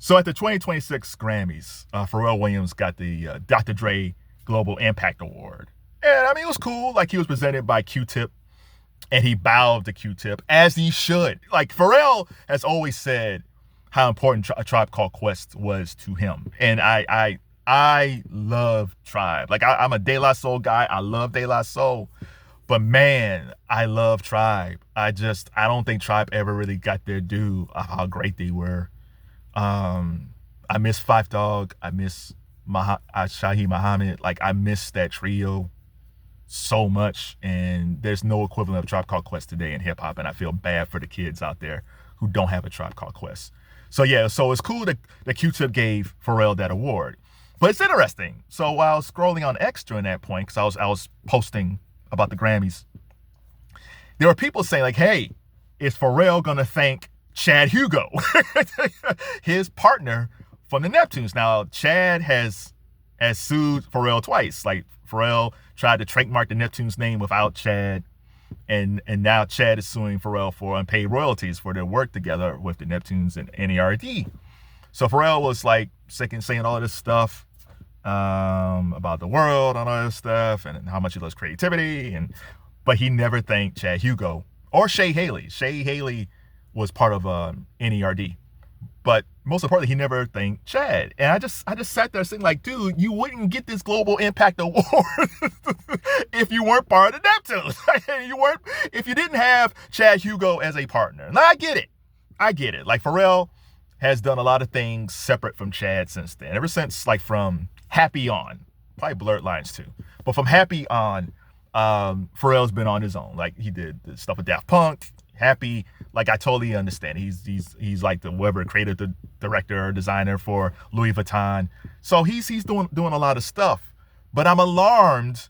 So at the 2026 Grammys, Pharrell Williams got the Dr. Dre Global Impact Award. And I mean, it was cool. Like, he was presented by Q-Tip, and he bowed to Q-Tip, as he should. Like, Pharrell has always said how important A Tribe Called Quest was to him. And I love Tribe. Like, I'm a De La Soul guy. I love De La Soul. But man, I love Tribe. I don't think Tribe ever really got their due of how great they were. I miss Five Dog. I miss Shaheed Muhammad. Like, I miss that trio so much, and there's no equivalent of Tribe Called Quest today in hip hop, and I feel bad for the kids out there who don't have a Tribe Called Quest. So yeah, so it's cool that Q-Tip gave Pharrell that award. But it's interesting. So while I was scrolling on X during that point, because I was posting about the Grammys, there were people saying like, hey, is Pharrell gonna thank Chad Hugo, his partner from the Neptunes? Now, Chad has sued Pharrell twice. Like, Pharrell tried to trademark the Neptunes name without Chad, and now Chad is suing Pharrell for unpaid royalties for their work together with the Neptunes and N.E.R.D. So Pharrell was like saying all of this stuff about the world and all this stuff, and how much he loves creativity, but he never thanked Chad Hugo or Shay Haley. Shay Haley was part of N.E.R.D. But most importantly, he never thanked Chad. And I just sat there saying, like, dude, you wouldn't get this Global Impact Award if you weren't part of the Neptunes. If you didn't have Chad Hugo as a partner. Now, I get it. Like, Pharrell has done a lot of things separate from Chad since then. Ever since, like, from Happy On, probably Blurred Lines too, but from Happy On, Pharrell's been on his own. Like, he did the stuff with Daft Punk, Happy. Like, I totally understand. He's like the whoever creative the director or designer for Louis Vuitton. So he's doing a lot of stuff. But I'm alarmed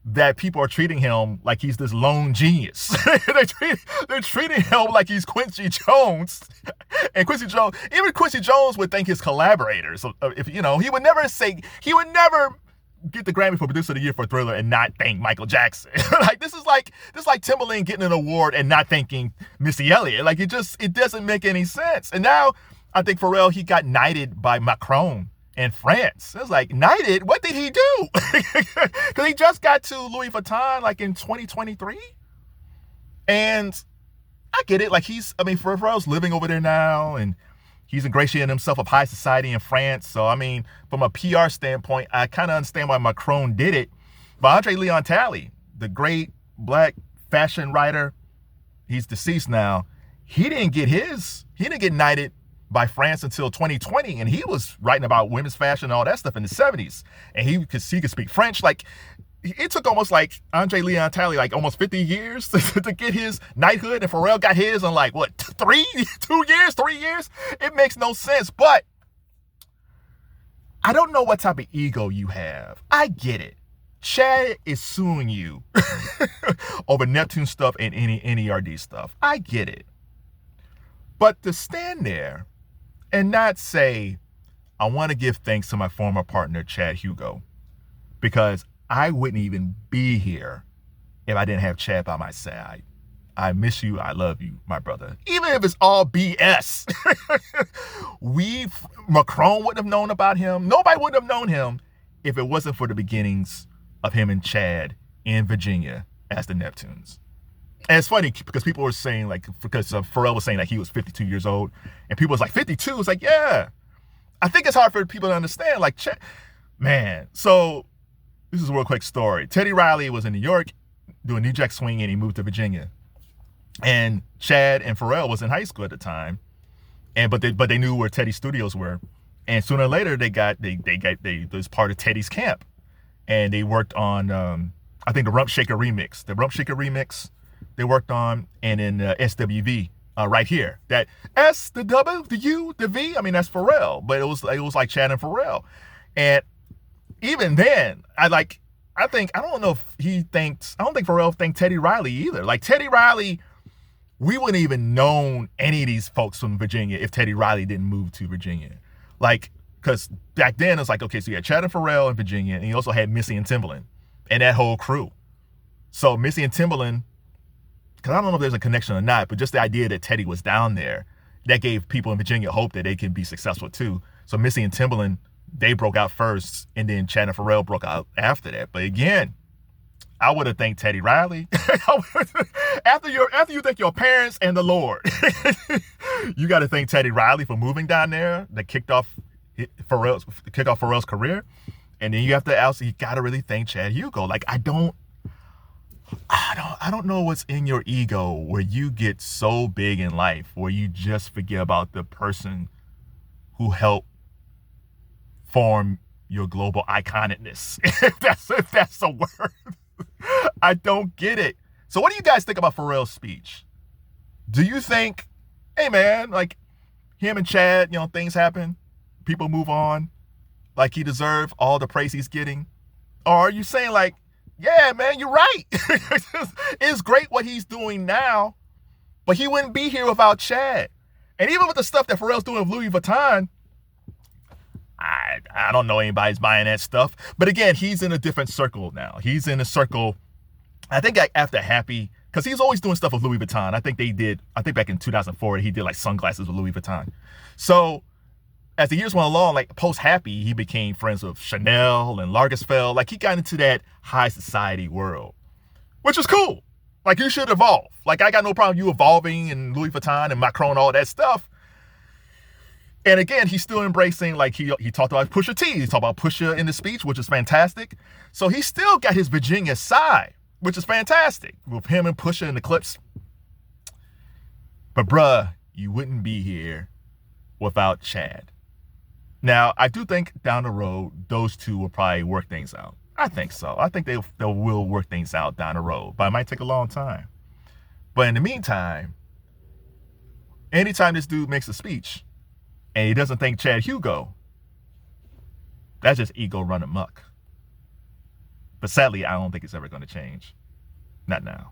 that people are treating him like he's this lone genius. They're treating him like he's Quincy Jones. And even Quincy Jones would thank his collaborators. So if he would never get the Grammy for Producer of the Year for Thriller and not thank Michael Jackson. Like, this is like Timbaland getting an award and not thanking Missy Elliott. Like, it doesn't make any sense. And now I think Pharrell, he got knighted by Macron in France. It was like, knighted? What did he do? Because he just got to Louis Vuitton like in 2023. And I get it. Like, Pharrell's living over there now, and he's ingratiating himself with high society in France. So, I mean, from a PR standpoint, I kind of understand why Macron did it. But Andre Leon Talley, the great black fashion writer, he's deceased now. He didn't get knighted by France until 2020. And he was writing about women's fashion and all that stuff in the 70s. And he could speak French. Like, it took almost like Andre Leon Talley, like almost 50 years to get his knighthood, and Pharrell got his in like, what, 3 years? It makes no sense. But I don't know what type of ego you have. I get it. Chad is suing you over Neptune stuff and N.E.R.D. stuff. I get it. But to stand there and not say, I want to give thanks to my former partner, Chad Hugo, because I wouldn't even be here if I didn't have Chad by my side. I miss you. I love you, my brother. Even if it's all BS. Macron wouldn't have known about him. Nobody would have known him if it wasn't for the beginnings of him and Chad in Virginia as the Neptunes. And it's funny because people were saying, like, because Pharrell was saying that he was 52 years old, and people was like, 52? It's like, yeah. I think it's hard for people to understand. Like, Chad, man. So this is a real quick story. Teddy Riley was in New York doing New Jack Swing, and he moved to Virginia. And Chad and Pharrell was in high school at the time, but they knew where Teddy's studios were. And sooner or later, they was part of Teddy's camp, and they worked on I think the Rump Shaker remix. The Rump Shaker remix they worked on, and in SWV right here. That S, the W, the U, the V. I mean, that's Pharrell, but it was like Chad and Pharrell. And even then, I don't think Pharrell thanked Teddy Riley either. Like, Teddy Riley, we wouldn't even known any of these folks from Virginia if Teddy Riley didn't move to Virginia. Like, because back then it's like, okay, so you had Chad and Pharrell in Virginia, and you also had Missy and Timbaland and that whole crew. So Missy and Timbaland, because I don't know if there's a connection or not, but just the idea that Teddy was down there that gave people in Virginia hope that they can be successful too. So Missy and Timbaland, they broke out first, and then Chad and Pharrell broke out after that. But again, I would have thanked Teddy Riley. after you thank your parents and the Lord, you got to thank Teddy Riley for moving down there. That kicked off Pharrell's career, and then you got to really thank Chad Hugo. Like I don't know what's in your ego where you get so big in life where you just forget about the person who helped form your global iconicness. if that's a word. I don't get it. So what do you guys think about Pharrell's speech? Do you think, hey man, like him and Chad, things happen, people move on, like he deserves all the praise he's getting? Or are you saying like, yeah, man, you're right. It's great what he's doing now, but he wouldn't be here without Chad. And even with the stuff that Pharrell's doing with Louis Vuitton, I don't know anybody's buying that stuff. But again, he's in a different circle now. He's in a circle, I think after Happy, because he's always doing stuff with Louis Vuitton. I think back in 2004, he did like sunglasses with Louis Vuitton. So as the years went along, like post Happy, he became friends with Chanel and Lagerfeld. Like he got into that high society world, which is cool. Like you should evolve. Like I got no problem you evolving and Louis Vuitton and Macron, all that stuff. And again, he's still embracing, like he talked about Pusha T. He talked about Pusha in the speech, which is fantastic. So he still got his Virginia side, which is fantastic with him and Pusha in the Clipse. But bruh, you wouldn't be here without Chad. Now, I do think down the road, those two will probably work things out. I think so. I think they will work things out down the road, but it might take a long time. But in the meantime, anytime this dude makes a speech, and he doesn't thank Chad Hugo, that's just ego run amok. But sadly, I don't think it's ever going to change. Not now.